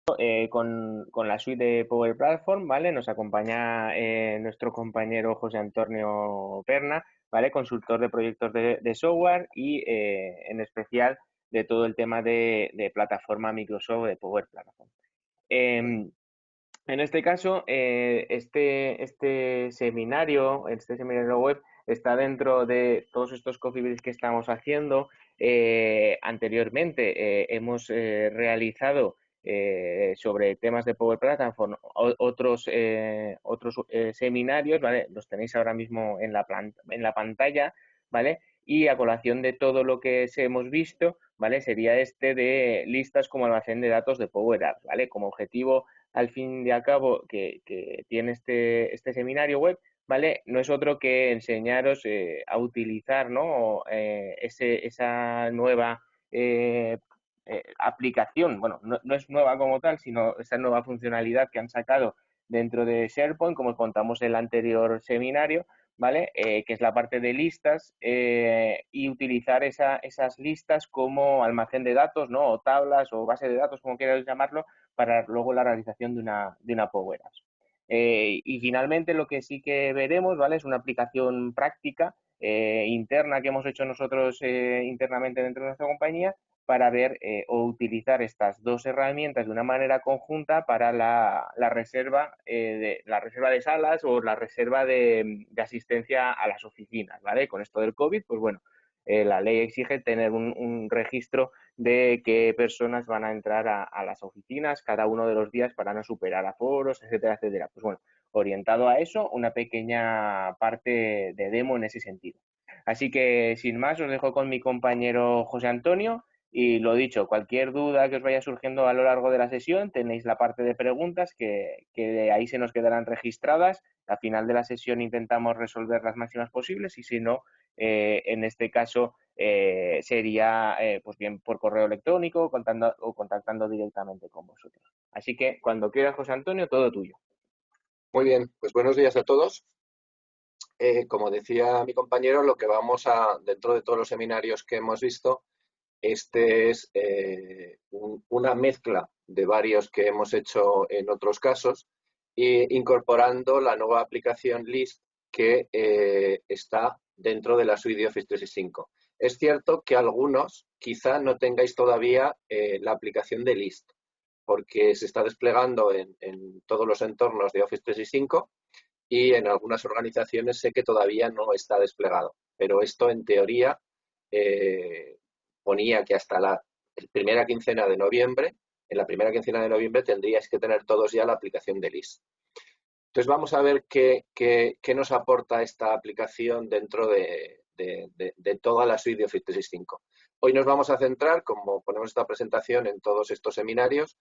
con la suite de Power Platform, ¿vale? Nos acompaña nuestro compañero José Antonio Perna, ¿vale? Consultor de proyectos de software y en especial de todo el tema de plataforma Microsoft de Power Platform. En este caso, este seminario web está dentro de todos estos coffee breaks que estamos haciendo. Anteriormente hemos realizado sobre temas de Power Platform otros seminarios, ¿vale? Los tenéis ahora mismo en la pantalla, ¿vale? Y a colación de todo lo que hemos visto, ¿vale? Sería este de listas como almacén de datos de Power Apps, ¿vale? Como objetivo al fin y al cabo que tiene este seminario web, ¿vale? No es otro que enseñaros a utilizar, ¿no? Esa nueva aplicación, bueno, no es nueva como tal, sino esa nueva funcionalidad que han sacado dentro de SharePoint, como contamos en el anterior seminario, ¿vale? Que es la parte de listas y utilizar esas listas como almacén de datos, ¿no? O tablas o base de datos, como quieras llamarlo, para luego la realización de una Power Apps. Y finalmente lo que sí que veremos, ¿vale? Es una aplicación práctica interna que hemos hecho nosotros internamente dentro de nuestra compañía para ver o utilizar estas dos herramientas de una manera conjunta para la reserva de salas o la reserva de asistencia a las oficinas, ¿vale? Con esto del COVID, pues bueno, la ley exige tener un registro de qué personas van a entrar a las oficinas cada uno de los días para no superar aforos, etcétera, etcétera. Pues bueno, orientado a eso, una pequeña parte de demo en ese sentido. Así que, sin más, os dejo con mi compañero José Antonio. Y lo dicho, cualquier duda que os vaya surgiendo a lo largo de la sesión, tenéis la parte de preguntas que ahí se nos quedarán registradas. Al final de la sesión intentamos resolver las máximas posibles y si no, en este caso sería pues bien por correo electrónico o contactando directamente con vosotros. Así que cuando quieras, José Antonio, todo tuyo. Muy bien, pues buenos días a todos. Como decía mi compañero, lo que vamos a, dentro de todos los seminarios que hemos visto, este es una mezcla de varios que hemos hecho en otros casos, incorporando la nueva aplicación List que está dentro de la suite de Office 365. Es cierto que algunos quizá no tengáis todavía la aplicación de List, porque se está desplegando en todos los entornos de Office 365 y en algunas organizaciones sé que todavía no está desplegado. Pero esto, en teoría, eh, ponía que hasta la primera quincena de noviembre, en la primera quincena de noviembre tendríais que tener todos ya la aplicación de LIS. Entonces vamos a ver qué nos aporta esta aplicación dentro de toda la suite de Office 365. Hoy nos vamos a centrar, como ponemos esta presentación en todos estos seminarios,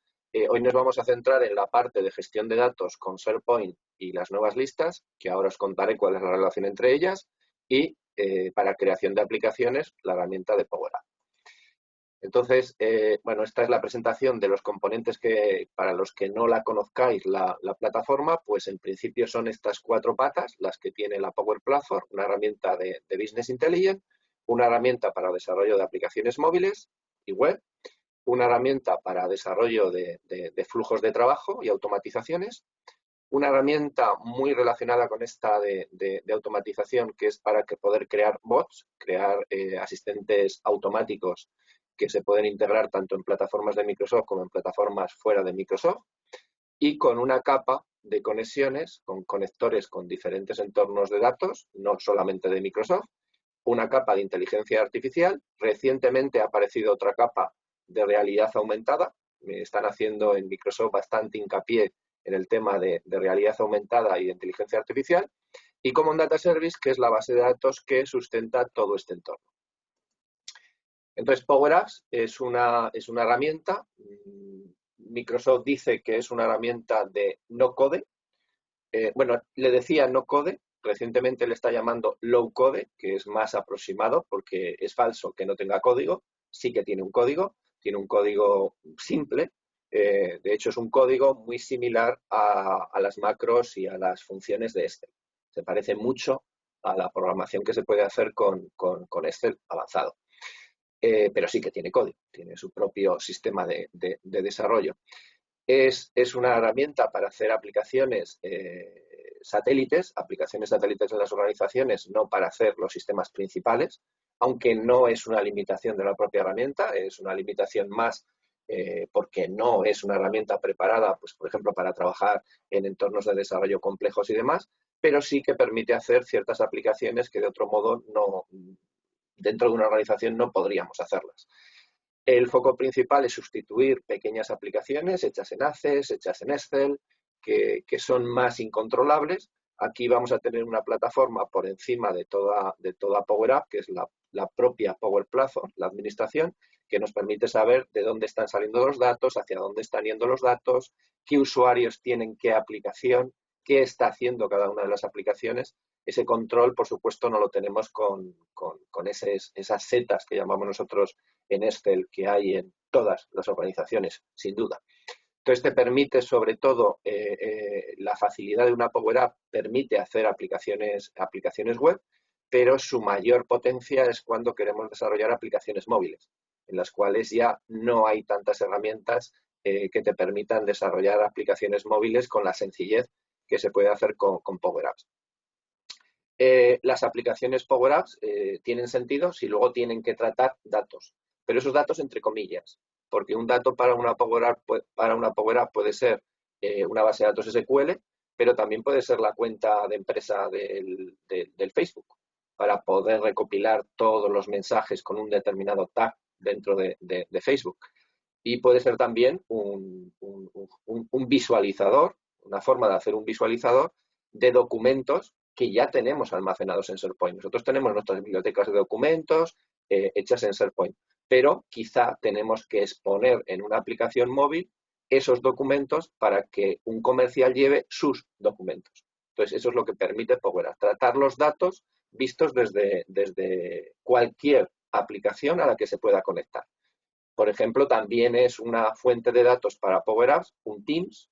hoy nos vamos a centrar en la parte de gestión de datos con SharePoint y las nuevas listas, que ahora os contaré cuál es la relación entre ellas, y para creación de aplicaciones, la herramienta de Power Apps. Entonces, bueno, esta es la presentación de los componentes que, para los que no la conozcáis, la plataforma, pues en principio son estas cuatro patas, las que tiene la Power Platform, una herramienta de Business Intelligence, una herramienta para desarrollo de aplicaciones móviles y web, una herramienta para desarrollo de flujos de trabajo y automatizaciones, una herramienta muy relacionada con esta de automatización que es para poder crear bots, crear asistentes automáticos que se pueden integrar tanto en plataformas de Microsoft como en plataformas fuera de Microsoft, y con una capa de conexiones, con conectores con diferentes entornos de datos, no solamente de Microsoft, una capa de inteligencia artificial. Recientemente ha aparecido otra capa de realidad aumentada. Están haciendo en Microsoft bastante hincapié en el tema de realidad aumentada y de inteligencia artificial. Y Common Data Service, que es la base de datos que sustenta todo este entorno. Entonces, Power Apps es una herramienta. Microsoft dice que es una herramienta de no code. Bueno, le decía no code, recientemente le está llamando low code, que es más aproximado porque es falso que no tenga código, sí que tiene un código simple, de hecho es un código muy similar a las macros y a las funciones de Excel. Se parece mucho a la programación que se puede hacer con Excel avanzado. Pero sí que tiene código, tiene su propio sistema de desarrollo. Es una herramienta para hacer aplicaciones aplicaciones satélites en las organizaciones, no para hacer los sistemas principales, aunque no es una limitación de la propia herramienta, es una limitación más porque no es una herramienta preparada, pues, por ejemplo, para trabajar en entornos de desarrollo complejos y demás, pero sí que permite hacer ciertas aplicaciones que de otro modo no, dentro de una organización no podríamos hacerlas. El foco principal es sustituir pequeñas aplicaciones hechas en ACES, hechas en Excel, que son más incontrolables. Aquí vamos a tener una plataforma por encima de toda Power App, que es la propia Power Platform, la administración, que nos permite saber de dónde están saliendo los datos, hacia dónde están yendo los datos, qué usuarios tienen qué aplicación, qué está haciendo cada una de las aplicaciones. Ese control, por supuesto, no lo tenemos con esas setas que llamamos nosotros en Excel que hay en todas las organizaciones, sin duda. Entonces te permite, sobre todo, la facilidad de una Power App permite hacer aplicaciones web, pero su mayor potencia es cuando queremos desarrollar aplicaciones móviles, en las cuales ya no hay tantas herramientas que te permitan desarrollar aplicaciones móviles con la sencillez que se puede hacer con Power Apps. Las aplicaciones Power Apps tienen sentido si luego tienen que tratar datos, pero esos datos entre comillas, porque un dato para una Power App puede ser una base de datos SQL, pero también puede ser la cuenta de empresa del Facebook, para poder recopilar todos los mensajes con un determinado tag dentro de Facebook. Y puede ser también un visualizador, una forma de hacer un visualizador de documentos que ya tenemos almacenados en SharePoint. Nosotros tenemos nuestras bibliotecas de documentos hechas en SharePoint, pero quizá tenemos que exponer en una aplicación móvil esos documentos para que un comercial lleve sus documentos. Entonces, eso es lo que permite Power Apps, tratar los datos vistos desde cualquier aplicación a la que se pueda conectar. Por ejemplo, también es una fuente de datos para Power Apps, un Teams,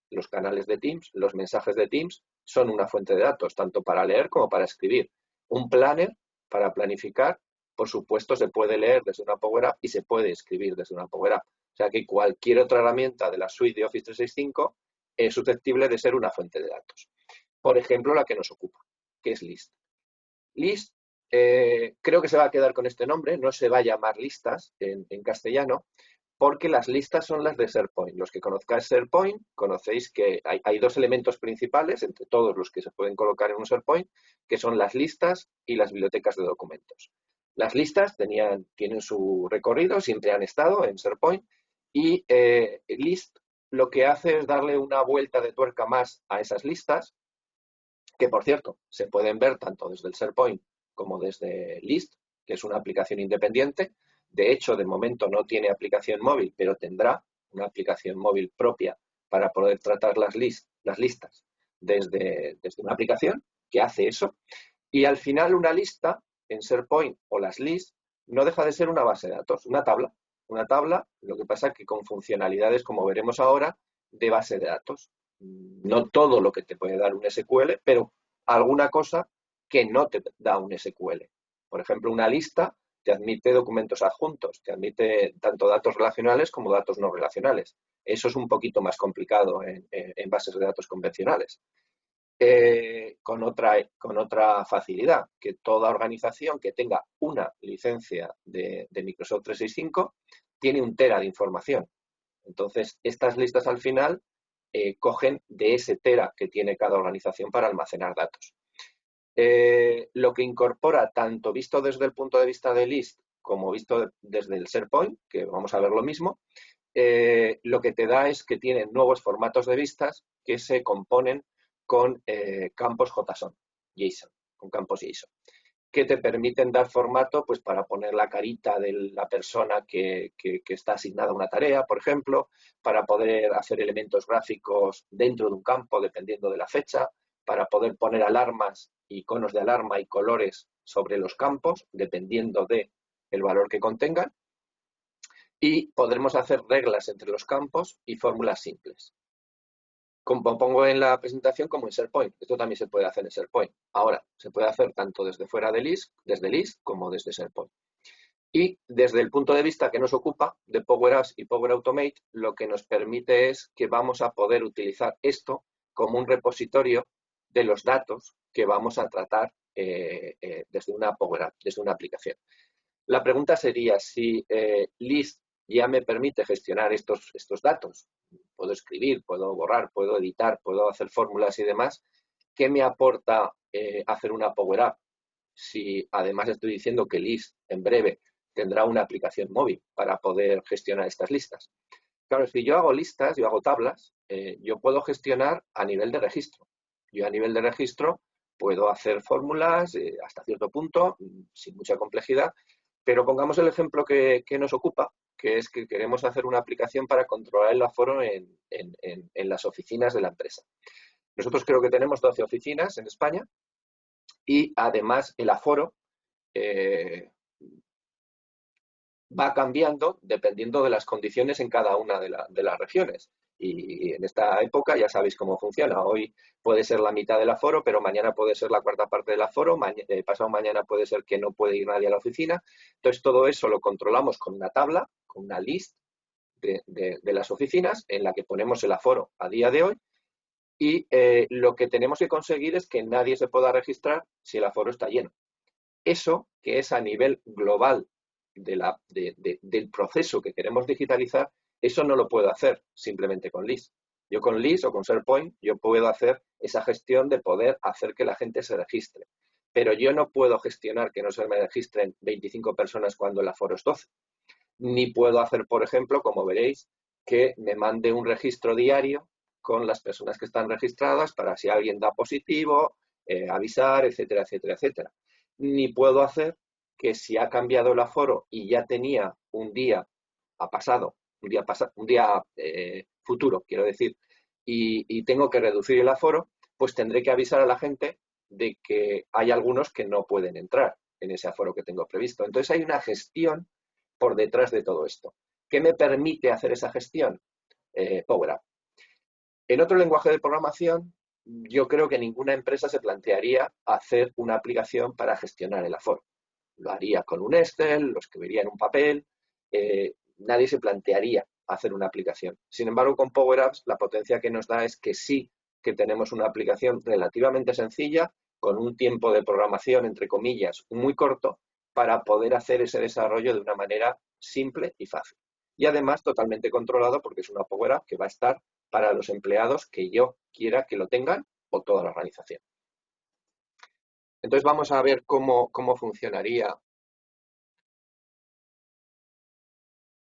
los canales de Teams, los mensajes de Teams son una fuente de datos, tanto para leer como para escribir. Un planner para planificar, por supuesto, se puede leer desde una Power App y se puede escribir desde una Power App. O sea que cualquier otra herramienta de la suite de Office 365 es susceptible de ser una fuente de datos. Por ejemplo, la que nos ocupa, que es List. List, creo que se va a quedar con este nombre, no se va a llamar listas en castellano, porque las listas son las de SharePoint. Los que conozcáis SharePoint, conocéis que hay dos elementos principales entre todos los que se pueden colocar en un SharePoint, que son las listas y las bibliotecas de documentos. Las listas tienen su recorrido, siempre han estado en SharePoint, y List lo que hace es darle una vuelta de tuerca más a esas listas, que por cierto, se pueden ver tanto desde el SharePoint como desde List, que es una aplicación independiente. De hecho, de momento no tiene aplicación móvil, pero tendrá una aplicación móvil propia para poder tratar las listas desde una aplicación que hace eso. Y al final una lista en SharePoint o las lists no deja de ser una base de datos, una tabla. Una tabla, lo que pasa es que con funcionalidades, como veremos ahora, de base de datos. No todo lo que te puede dar un SQL, pero alguna cosa que no te da un SQL. Por ejemplo, una lista te admite documentos adjuntos, te admite tanto datos relacionales como datos no relacionales. Eso es un poquito más complicado en bases de datos convencionales. Con otra facilidad, que toda organización que tenga una licencia de Microsoft 365 tiene un tera de información. Entonces, estas listas al final cogen de ese tera que tiene cada organización para almacenar datos. Lo que incorpora, tanto visto desde el punto de vista de List como visto desde el SharePoint, que vamos a ver lo mismo, lo que te da es que tiene nuevos formatos de vistas que se componen con campos JSON, con campos JSON, que te permiten dar formato pues para poner la carita de la persona que está asignada a una tarea, por ejemplo, para poder hacer elementos gráficos dentro de un campo dependiendo de la fecha, para poder poner alarmas, iconos de alarma y colores sobre los campos dependiendo del valor que contengan, y podremos hacer reglas entre los campos y fórmulas simples. Como pongo en la presentación, como en SharePoint. Esto también se puede hacer en SharePoint. Ahora, se puede hacer tanto desde fuera de List, desde List, como desde SharePoint. Y desde el punto de vista que nos ocupa de Power Apps y Power Automate, lo que nos permite es que vamos a poder utilizar esto como un repositorio de los datos que vamos a tratar desde una Power App, desde una aplicación. La pregunta sería si List ya me permite gestionar estos datos. Puedo escribir, puedo borrar, puedo editar, puedo hacer fórmulas y demás. ¿Qué me aporta hacer una Power App? Si además estoy diciendo que List en breve tendrá una aplicación móvil para poder gestionar estas listas. Claro, si yo hago listas, yo hago tablas, yo puedo gestionar a nivel de registro. Yo a nivel de registro puedo hacer fórmulas hasta cierto punto, sin mucha complejidad, pero pongamos el ejemplo que nos ocupa, que es que queremos hacer una aplicación para controlar el aforo en las oficinas de la empresa. Nosotros creo que tenemos 12 oficinas en España y además el aforo va cambiando dependiendo de las condiciones en cada una de las regiones. Y en esta época ya sabéis cómo funciona. Hoy puede ser la mitad del aforo, pero mañana puede ser la cuarta parte del aforo, pasado mañana puede ser que no puede ir nadie a la oficina. Entonces, todo eso lo controlamos con una tabla, con una list de las oficinas en la que ponemos el aforo a día de hoy y lo que tenemos que conseguir es que nadie se pueda registrar si el aforo está lleno. Eso, que es a nivel global del proceso que queremos digitalizar, eso no lo puedo hacer simplemente con List. Yo con List o con SharePoint, yo puedo hacer esa gestión de poder hacer que la gente se registre. Pero yo no puedo gestionar que no se me registren 25 personas cuando el aforo es 12. Ni puedo hacer, por ejemplo, como veréis, que me mande un registro diario con las personas que están registradas para si alguien da positivo, avisar, etcétera, etcétera, etcétera. Ni puedo hacer que si ha cambiado el aforo y ya tenía un día un día futuro, quiero decir, y tengo que reducir el aforo, pues tendré que avisar a la gente de que hay algunos que no pueden entrar en ese aforo que tengo previsto. Entonces hay una gestión por detrás de todo esto. ¿Qué me permite hacer esa gestión? Power App. En otro lenguaje de programación, yo creo que ninguna empresa se plantearía hacer una aplicación para gestionar el aforo. Lo haría con un Excel, lo escribiría en un papel, nadie se plantearía hacer una aplicación. Sin embargo, con Power Apps, la potencia que nos da es que sí que tenemos una aplicación relativamente sencilla, con un tiempo de programación, entre comillas, muy corto, para poder hacer ese desarrollo de una manera simple y fácil. Y además totalmente controlado porque es una Power App que va a estar para los empleados que yo quiera que lo tengan o toda la organización. Entonces vamos a ver cómo funcionaría,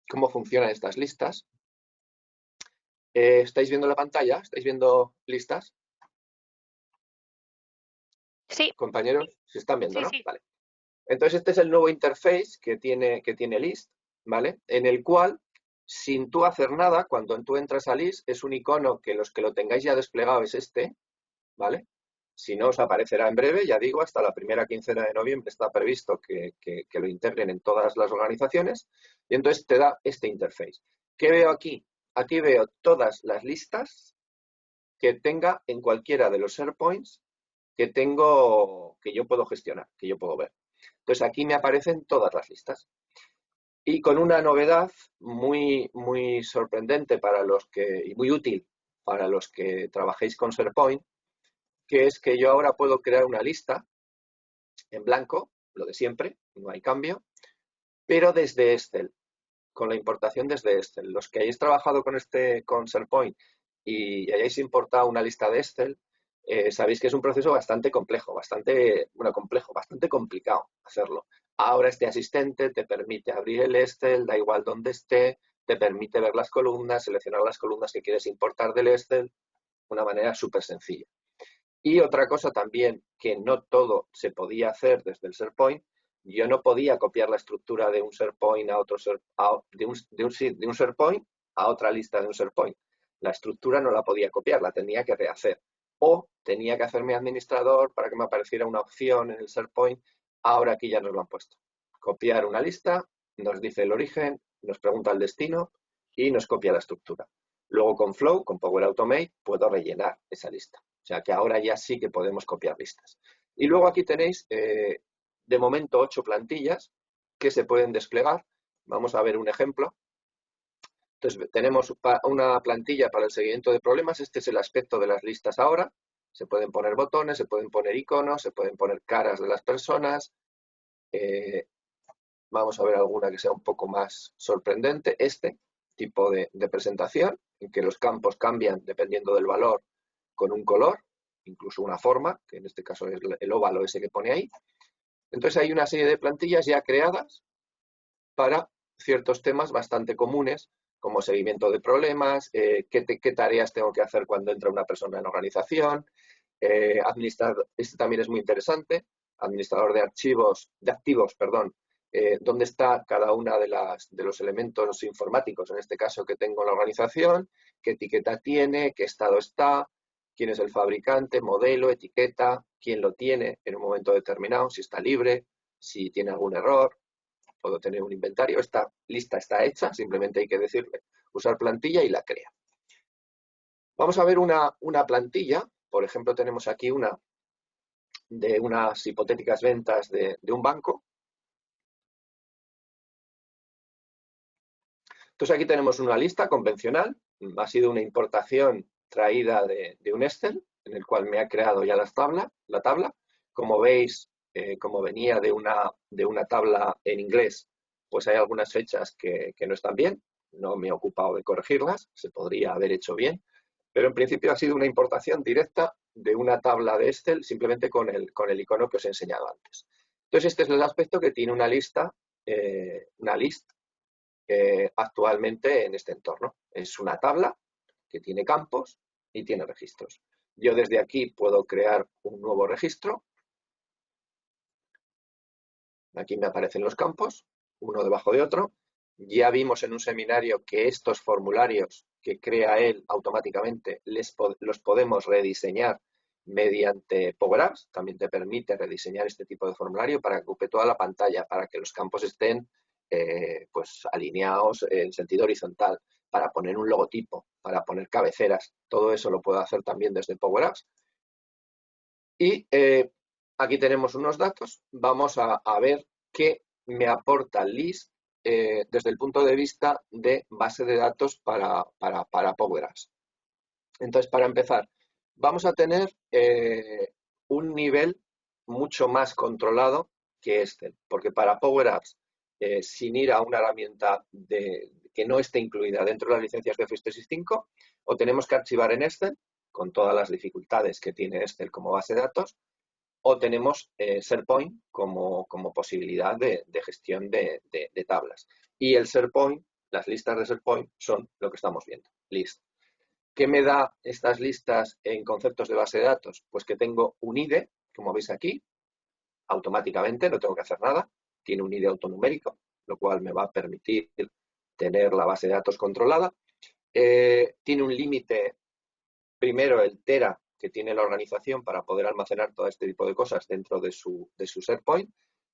cómo funcionan estas listas. ¿Estáis viendo la pantalla? ¿Estáis viendo listas? Sí. Compañeros, se están viendo, Sí, ¿no? sí. Vale. Entonces este es el nuevo interface que tiene List, ¿vale? En el cual, sin tú hacer nada, cuando tú entras a List, es un icono que los que lo tengáis ya desplegado es este, ¿vale? Si no, os aparecerá en breve, ya digo, hasta la primera quincena de noviembre está previsto que lo integren en todas las organizaciones y entonces te da este interface. ¿Qué veo aquí? Aquí veo todas las listas que tenga en cualquiera de los SharePoints que yo puedo gestionar, que yo puedo ver. Entonces aquí me aparecen todas las listas. Y con una novedad muy, muy sorprendente y muy útil para los que trabajéis con SharePoint, que es que yo ahora puedo crear una lista en blanco, lo de siempre, no hay cambio, pero desde Excel, con la importación desde Excel. Los que hayáis trabajado con SharePoint y hayáis importado una lista de Excel, sabéis que es un proceso bastante complejo, bastante complicado hacerlo. Ahora este asistente te permite abrir el Excel, da igual donde esté, te permite ver las columnas, seleccionar las columnas que quieres importar del Excel, de una manera súper sencilla. Y otra cosa también, que no todo se podía hacer desde el SharePoint, yo no podía copiar la estructura de un SharePoint a otro de un SharePoint a otra lista de un SharePoint. La estructura no la podía copiar, la tenía que rehacer. O tenía que hacerme administrador para que me apareciera una opción en el SharePoint. Ahora aquí ya nos lo han puesto. Copiar una lista, nos dice el origen, nos pregunta el destino y nos copia la estructura. Luego con Flow, con Power Automate, puedo rellenar esa lista. O sea que ahora ya sí que podemos copiar listas. Y luego aquí tenéis, de momento, 8 plantillas que se pueden desplegar. Vamos a ver un ejemplo. Entonces, tenemos una plantilla para el seguimiento de problemas. Este es el aspecto de las listas ahora. Se pueden poner botones, se pueden poner iconos, se pueden poner caras de las personas. Vamos a ver alguna que sea un poco más sorprendente. Este tipo de presentación, en que los campos cambian dependiendo del valor con un color, incluso una forma, que en este caso es el óvalo ese que pone ahí. Entonces hay una serie de plantillas ya creadas para ciertos temas bastante comunes, como seguimiento de problemas, qué tareas tengo que hacer cuando entra una persona en la organización, administrar, este también es muy interesante, administrador de archivos, de activos, perdón, dónde está cada una de los elementos informáticos, en este caso que tengo en la organización, qué etiqueta tiene, qué estado está, quién es el fabricante, modelo, etiqueta, quién lo tiene en un momento determinado, si está libre, si tiene algún error. Puedo tener un inventario. Esta lista está hecha, simplemente hay que decirle usar plantilla y la crea. Vamos a ver una plantilla. Por ejemplo, tenemos aquí una de unas hipotéticas ventas de un banco. Entonces aquí tenemos una lista convencional. Ha sido una importación traída de un Excel, en el cual me ha creado ya la tabla. Como veis, como venía de una tabla en inglés, pues hay algunas fechas que no están bien. No me he ocupado de corregirlas, se podría haber hecho bien, pero en principio ha sido una importación directa de una tabla de Excel, simplemente con el icono que os he enseñado antes. Entonces este es el aspecto que tiene una lista actualmente en este entorno. Es una tabla que tiene campos y tiene registros. Yo desde aquí puedo crear un nuevo registro. Aquí me aparecen los campos, uno debajo de otro. Ya vimos en un seminario que estos formularios que crea él automáticamente los podemos rediseñar mediante Power Apps. También te permite rediseñar este tipo de formulario para que ocupe toda la pantalla, para que los campos estén pues alineados en sentido horizontal, para poner un logotipo, para poner cabeceras. Todo eso lo puedo hacer también desde Power Apps. Y aquí tenemos unos datos. Vamos a ver qué me aporta LIST desde el punto de vista de base de datos para Power Apps. Entonces, para empezar, vamos a tener un nivel mucho más controlado que este, porque para Power Apps, sin ir a una herramienta que no esté incluida dentro de las licencias de Office 365, o tenemos que archivar en Excel, con todas las dificultades que tiene Excel como base de datos, o tenemos SharePoint como posibilidad de gestión de tablas. Y el SharePoint, las listas de SharePoint son lo que estamos viendo, list. ¿Qué me da estas listas en conceptos de base de datos? Pues que tengo un ID, como veis aquí, automáticamente, no tengo que hacer nada. Tiene un ID autonumérico, lo cual me va a permitir tener la base de datos controlada. Tiene un límite, primero el tera que tiene la organización para poder almacenar todo este tipo de cosas dentro de su SharePoint,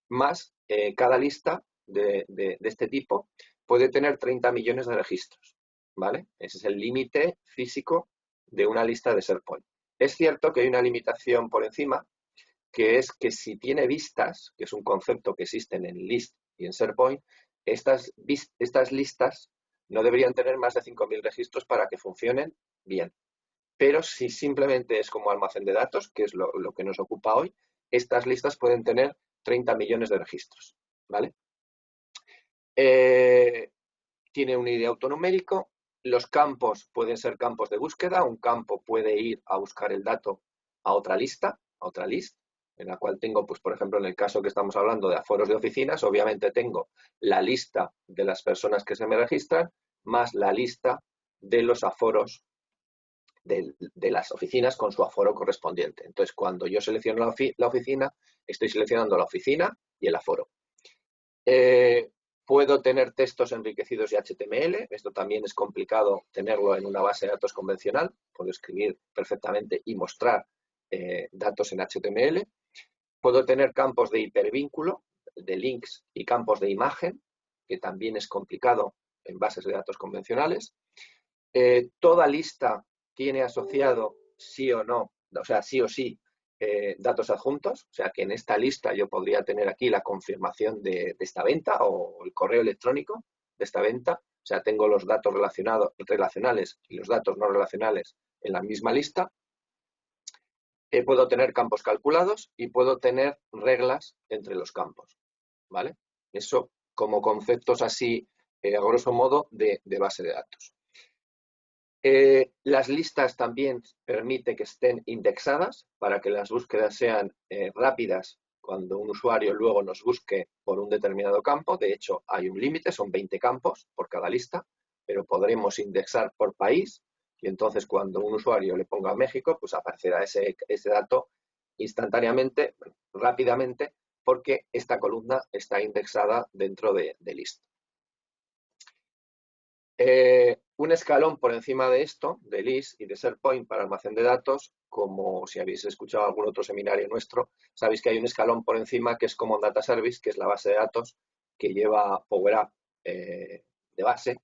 más cada lista de este tipo puede tener 30 millones de registros, ¿vale? Ese es el límite físico de una lista de SharePoint. Es cierto que hay una limitación por encima, que es que si tiene vistas, que es un concepto que existen en List y en SharePoint, estas listas no deberían tener más de 5.000 registros para que funcionen bien. Pero si simplemente es como almacén de datos, que es lo que nos ocupa hoy, estas listas pueden tener 30 millones de registros, ¿vale? Tiene un ID autonumérico. Los campos pueden ser campos de búsqueda. Un campo puede ir a buscar el dato a otra lista, a otra list, en la cual tengo, pues por ejemplo, en el caso que estamos hablando de aforos de oficinas, obviamente tengo la lista de las personas que se me registran, más la lista de los aforos de las oficinas con su aforo correspondiente. Entonces, cuando yo selecciono la oficina, estoy seleccionando la oficina y el aforo. Puedo tener textos enriquecidos de HTML. Esto también es complicado tenerlo en una base de datos convencional. Puedo escribir perfectamente y mostrar datos en HTML. Puedo tener campos de hipervínculo, de links y campos de imagen, que también es complicado en bases de datos convencionales. Toda lista tiene asociado sí o no, o sea, sí o sí, datos adjuntos, o sea que en esta lista yo podría tener aquí la confirmación de esta venta o el correo electrónico de esta venta, o sea, tengo los datos relacionales y los datos no relacionales en la misma lista. Puedo tener campos calculados y puedo tener reglas entre los campos, ¿vale? Eso como conceptos así, a grosso modo, de base de datos. Las listas también permite que estén indexadas para que las búsquedas sean rápidas cuando un usuario luego nos busque por un determinado campo. De hecho, hay un límite, son 20 campos por cada lista, pero podremos indexar por país y entonces cuando un usuario le ponga México, pues aparecerá ese dato instantáneamente, rápidamente, porque esta columna está indexada dentro de list. Un escalón por encima de esto, de list y de SharePoint para almacén de datos, como si habéis escuchado algún otro seminario nuestro, sabéis que hay un escalón por encima que es Common Data Service, que es la base de datos que lleva Power Up de base.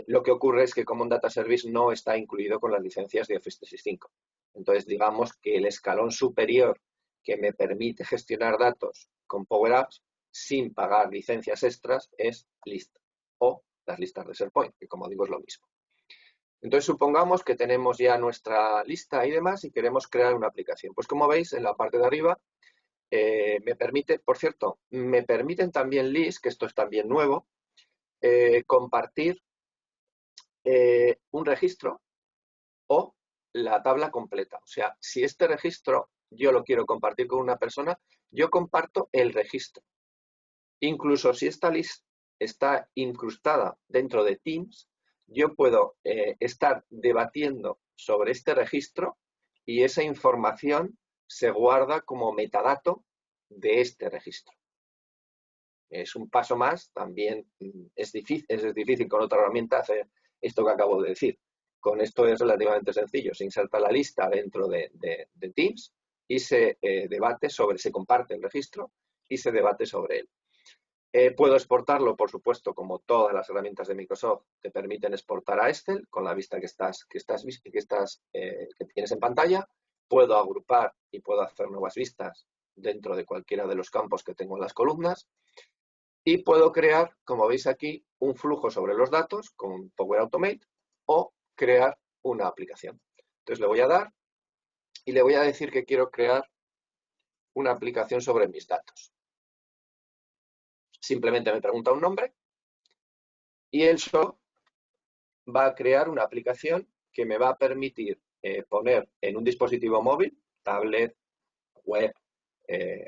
Lo que ocurre es que Common Data Service no está incluido con las licencias de Office 365. Entonces, digamos que el escalón superior que me permite gestionar datos con Power Apps sin pagar licencias extras es List o las listas de SharePoint, que como digo es lo mismo. Entonces, supongamos que tenemos ya nuestra lista y demás y queremos crear una aplicación. Pues como veis, en la parte de arriba me permite, por cierto, me permiten también List, que esto es también nuevo, compartir un registro o la tabla completa. O sea, si este registro yo lo quiero compartir con una persona, yo comparto el registro. Incluso si esta lista está incrustada dentro de Teams, yo puedo estar debatiendo sobre este registro y esa información se guarda como metadato de este registro. Es un paso más, también es difícil con otra herramienta hacer esto que acabo de decir. Con esto es relativamente sencillo, se inserta la lista dentro de Teams y se debate sobre, se comparte el registro y se debate sobre él. Puedo exportarlo, por supuesto, como todas las herramientas de Microsoft te permiten exportar a Excel con la vista que tienes en pantalla. Puedo agrupar y puedo hacer nuevas vistas dentro de cualquiera de los campos que tengo en las columnas. Y puedo crear, como veis aquí, un flujo sobre los datos con Power Automate o crear una aplicación. Entonces le voy a dar y le voy a decir que quiero crear una aplicación sobre mis datos. Simplemente me pregunta un nombre y él solo va a crear una aplicación que me va a permitir poner en un dispositivo móvil, tablet, web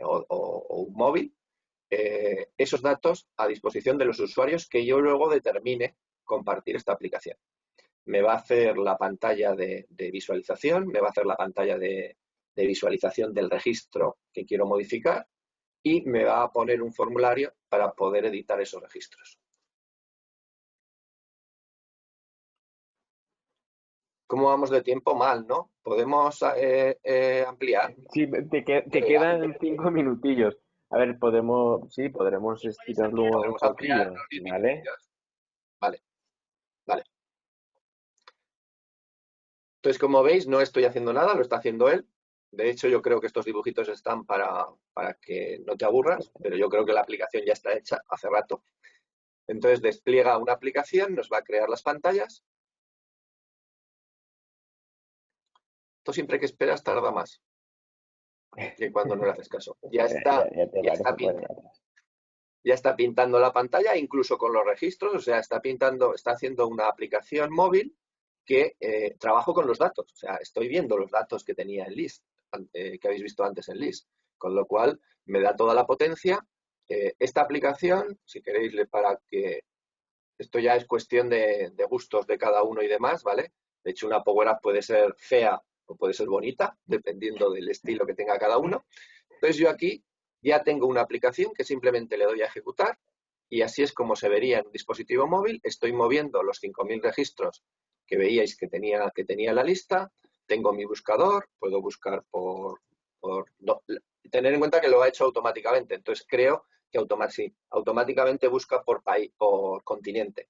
o un móvil, esos datos a disposición de los usuarios que yo luego determine compartir esta aplicación. Me va a hacer la pantalla de visualización, me va a hacer la pantalla de visualización del registro que quiero modificar y me va a poner un formulario para poder editar esos registros. ¿Cómo vamos de tiempo? Mal, ¿no? ¿Podemos ampliar? Sí, te quedan 5 minutillos. A ver, podremos estirarlo un Podremos ampliar poquillo, los 10 ¿vale? minutillos. Vale, vale. Entonces, como veis, no estoy haciendo nada, lo está haciendo él. De hecho, yo creo que estos dibujitos están para que no te aburras, pero yo creo que la aplicación ya está hecha hace rato. Entonces, despliega una aplicación, nos va a crear las pantallas. Esto siempre que esperas tarda más que cuando no le haces caso. Ya está, Ya te ya está parece por pintando. Ya está pintando la pantalla, incluso con los registros, o sea, está haciendo una aplicación móvil que trabajo con los datos. O sea, estoy viendo los datos que tenía en List, que habéis visto antes en List, con lo cual me da toda la potencia. Esta aplicación, si queréis, para que esto ya es cuestión de gustos de cada uno y demás, ¿vale? De hecho, una Power Up puede ser fea o puede ser bonita, dependiendo del estilo que tenga cada uno. Entonces yo aquí ya tengo una aplicación que simplemente le doy a ejecutar y así es como se vería en un dispositivo móvil. Estoy moviendo los 5.000 registros que veíais que tenía la lista. Tengo mi buscador, puedo buscar tener en cuenta que lo ha hecho automáticamente. Entonces creo que automáticamente busca por continente.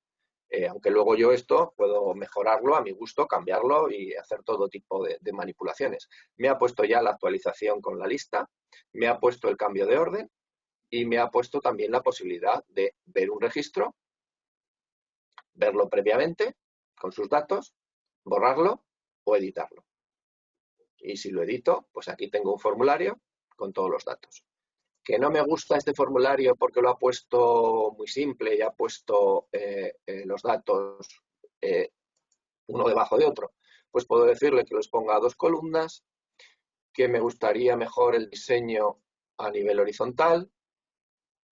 Aunque luego yo esto puedo mejorarlo a mi gusto, cambiarlo y hacer todo tipo de manipulaciones. Me ha puesto ya la actualización con la lista, me ha puesto el cambio de orden y me ha puesto también la posibilidad de ver un registro, verlo previamente con sus datos, borrarlo o editarlo. Y si lo edito, pues aquí tengo un formulario con todos los datos. Que no me gusta este formulario porque lo ha puesto muy simple y ha puesto los datos uno debajo de otro, pues puedo decirle que los ponga a 2 columnas, que me gustaría mejor el diseño a nivel horizontal,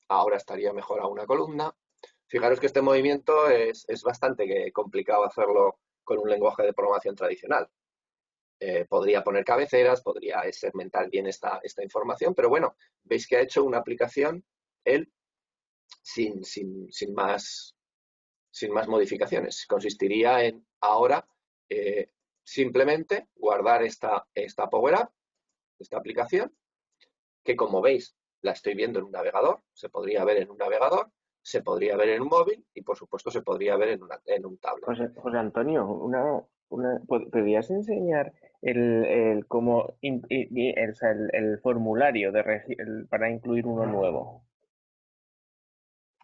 ahora estaría mejor a una columna. Fijaros que este movimiento es bastante complicado hacerlo con un lenguaje de programación tradicional. Podría poner cabeceras, podría segmentar bien esta información, pero bueno, veis que ha hecho una aplicación él sin más modificaciones. Consistiría en ahora simplemente guardar esta Power App, esta aplicación, que como veis la estoy viendo en un navegador, se podría ver en un navegador, se podría ver en un móvil y por supuesto se podría ver en un tablet. José Antonio, ¿podrías enseñar el cómo o sea, el formulario para incluir uno nuevo?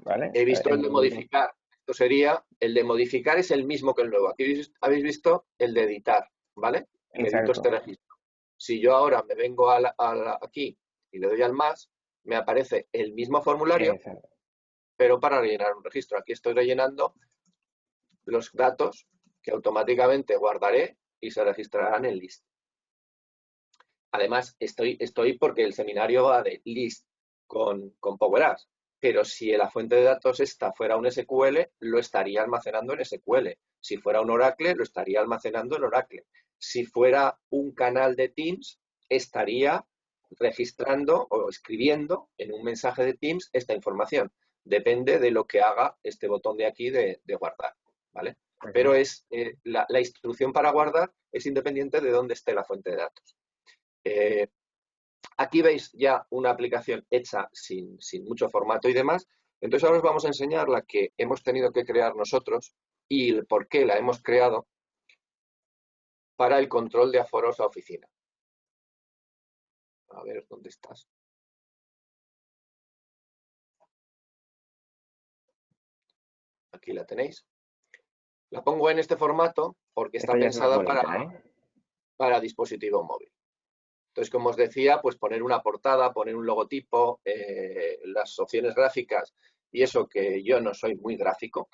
¿Vale? He visto el de modificar. Esto sería, el de modificar es el mismo que el nuevo. Aquí habéis visto el de editar, ¿vale? Me edito este Exacto. registro. Si yo ahora me vengo aquí y le doy al más, me aparece el mismo formulario, Exacto. pero para rellenar un registro. Aquí estoy rellenando los datos que automáticamente guardaré y se registrarán en list. Además, estoy porque el seminario va de list con Power Apps, pero si la fuente de datos esta fuera un SQL, lo estaría almacenando en SQL. Si fuera un Oracle, lo estaría almacenando en Oracle. Si fuera un canal de Teams, estaría registrando o escribiendo en un mensaje de Teams esta información. Depende de lo que haga este botón de aquí de guardar, ¿vale? Pero la instrucción para guardar es independiente de dónde esté la fuente de datos. Aquí veis ya una aplicación hecha sin mucho formato y demás. Entonces ahora os vamos a enseñar la que hemos tenido que crear nosotros y el por qué la hemos creado para el control de aforos a oficina. A ver, ¿dónde estás? Aquí la tenéis. La pongo en este formato porque está Esta ya es más pensada bonita, ¿eh? para dispositivo móvil. Entonces, como os decía, pues poner una portada, poner un logotipo, las opciones gráficas y eso que yo no soy muy gráfico,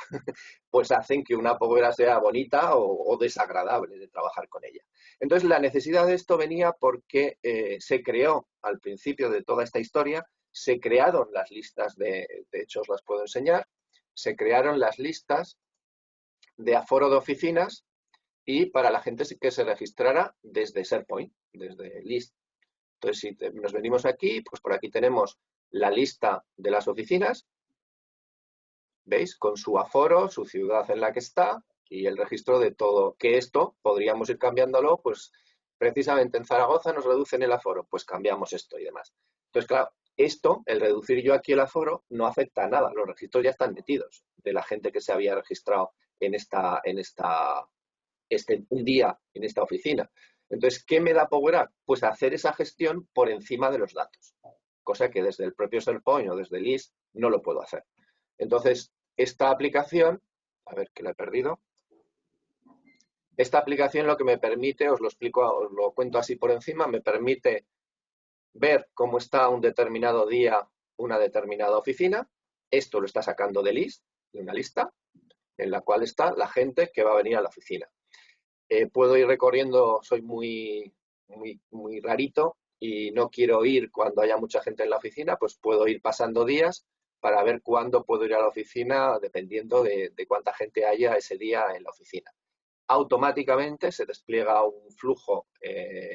pues hacen que una Power sea bonita o desagradable de trabajar con ella. Entonces, la necesidad de esto venía porque se creó al principio de toda esta historia, se crearon las listas de hecho os las puedo enseñar, se crearon las listas de aforo de oficinas y para la gente que se registrara desde SharePoint, desde List. Entonces, si nos venimos aquí, pues por aquí tenemos la lista de las oficinas, ¿veis? Con su aforo, su ciudad en la que está y el registro de todo. Que esto podríamos ir cambiándolo, pues precisamente en Zaragoza nos reducen el aforo, pues cambiamos esto y demás. Entonces, claro, esto, el reducir yo aquí el aforo, no afecta a nada. Los registros ya están metidos de la gente que se había registrado un día en esta oficina. Entonces, ¿qué me da Power Up? Pues hacer esa gestión por encima de los datos, cosa que desde el propio SharePoint o desde List no lo puedo hacer. Entonces, esta aplicación, a ver que la he perdido, esta aplicación lo que me permite, os lo explico, os lo cuento así por encima, me permite ver cómo está un determinado día una determinada oficina. Esto lo está sacando de List, de una lista, en la cual está la gente que va a venir a la oficina. Puedo ir recorriendo, soy muy rarito y no quiero ir cuando haya mucha gente en la oficina, pues puedo ir pasando días para ver cuándo puedo ir a la oficina dependiendo de cuánta gente haya ese día en la oficina. Automáticamente se despliega un flujo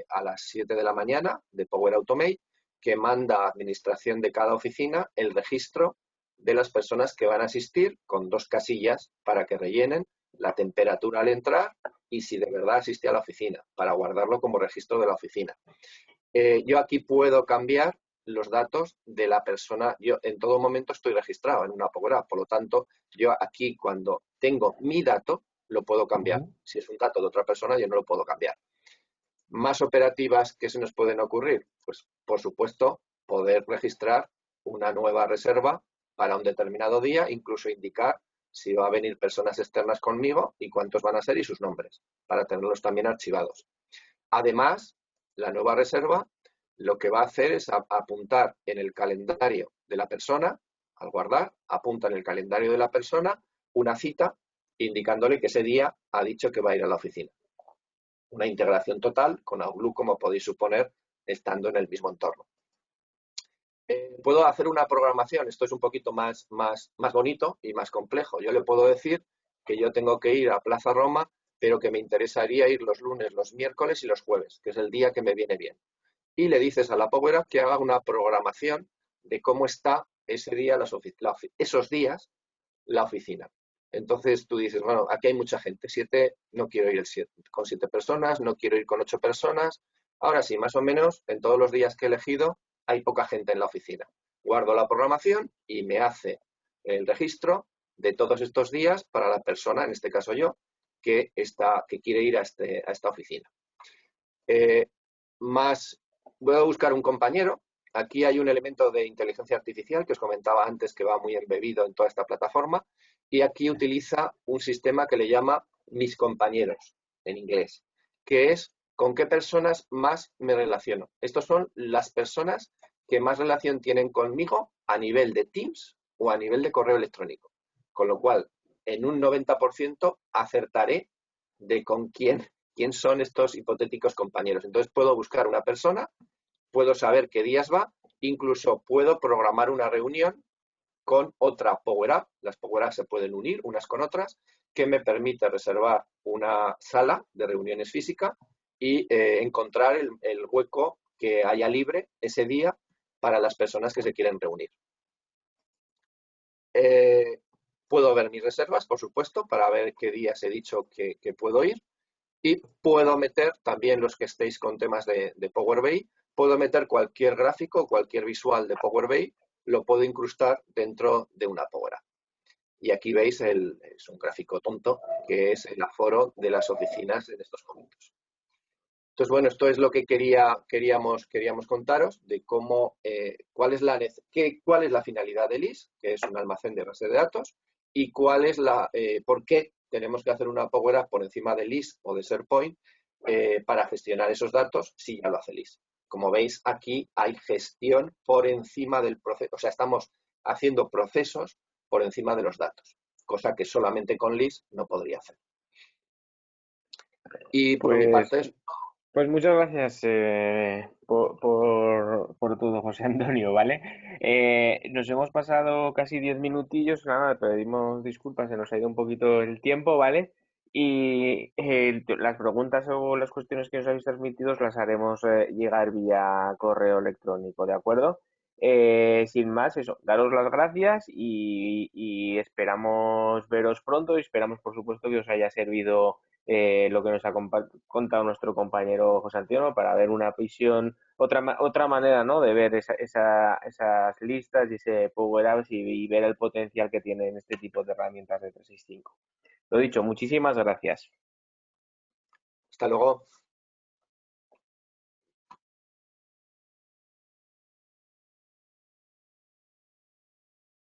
a las 7 de la mañana de Power Automate que manda a administración de cada oficina el registro de las personas que van a asistir con 2 casillas para que rellenen la temperatura al entrar y si de verdad asiste a la oficina, para guardarlo como registro de la oficina. Yo aquí puedo cambiar los datos de la persona. Yo en todo momento estoy registrado en una Power App, por lo tanto, yo aquí cuando tengo mi dato, lo puedo cambiar. Ujú. Si es un dato de otra persona, yo no lo puedo cambiar. Más operativas que se nos pueden ocurrir, pues por supuesto, poder registrar una nueva reserva para un determinado día, incluso indicar si va a venir personas externas conmigo y cuántos van a ser y sus nombres, para tenerlos también archivados. Además, la nueva reserva lo que va a hacer es apuntar en el calendario de la persona, al guardar, apunta en el calendario de la persona una cita indicándole que ese día ha dicho que va a ir a la oficina. Una integración total con Outlook, como podéis suponer, estando en el mismo entorno. Puedo hacer una programación, esto es un poquito más bonito y más complejo. Yo le puedo decir que yo tengo que ir a Plaza Roma, pero que me interesaría ir los lunes, los miércoles y los jueves, que es el día que me viene bien. Y le dices a la Power App que haga una programación de cómo está ese día, esos días, la oficina. Entonces tú dices, bueno, aquí hay mucha gente, no quiero ir con 7 personas, no quiero ir con 8 personas. Ahora sí, más o menos, en todos los días que he elegido, hay poca gente en la oficina. Guardo la programación y me hace el registro de todos estos días para la persona, en este caso yo, que quiere ir a esta oficina. Eh, más, voy a buscar un compañero. Aquí hay un elemento de inteligencia artificial que os comentaba antes que va muy embebido en toda esta plataforma y aquí utiliza un sistema que le llama mis compañeros en inglés, que es con qué personas más me relaciono. Estos son las personas que más relación tienen conmigo a nivel de Teams o a nivel de correo electrónico. Con lo cual, en un 90% acertaré de con quién son estos hipotéticos compañeros. Entonces puedo buscar una persona, puedo saber qué días va, incluso puedo programar una reunión con otra Power App. Las Power Apps se pueden unir unas con otras, que me permite reservar una sala de reuniones física y encontrar el hueco que haya libre ese día para las personas que se quieren reunir. Eh, puedo ver mis reservas, por supuesto, para ver qué días he dicho que puedo ir. Y puedo meter también los que estéis con temas de Power BI, puedo meter cualquier gráfico, cualquier visual de Power BI, lo puedo incrustar dentro de una Power App. Y aquí veis, es un gráfico tonto, que es el aforo de las oficinas en estos momentos. Entonces, bueno, esto es lo que queríamos contaros de cómo, cuál es la finalidad del IS, que es un almacén de base de datos, y por qué tenemos que hacer una Power App por encima del IS o de SharePoint para gestionar esos datos si ya lo hace el IS. Como veis, aquí hay gestión por encima del proceso, o sea, estamos haciendo procesos por encima de los datos, cosa que solamente con LIS no podría hacer. Y por mi Pues parte, Pues muchas gracias por todo, José Antonio, ¿vale? Nos hemos pasado casi 10 minutillos, nada, pedimos disculpas, se nos ha ido un poquito el tiempo, ¿vale? Y las preguntas o las cuestiones que nos habéis transmitido las haremos llegar vía correo electrónico, ¿de acuerdo? Sin más, eso, daros las gracias y esperamos veros pronto y esperamos, por supuesto, que os haya servido lo que nos ha contado nuestro compañero José Antonio para ver una visión, otra manera, ¿no? De ver esas listas y ese Power Apps y ver el potencial que tienen este tipo de herramientas de 365. Lo dicho, muchísimas gracias. hasta luego.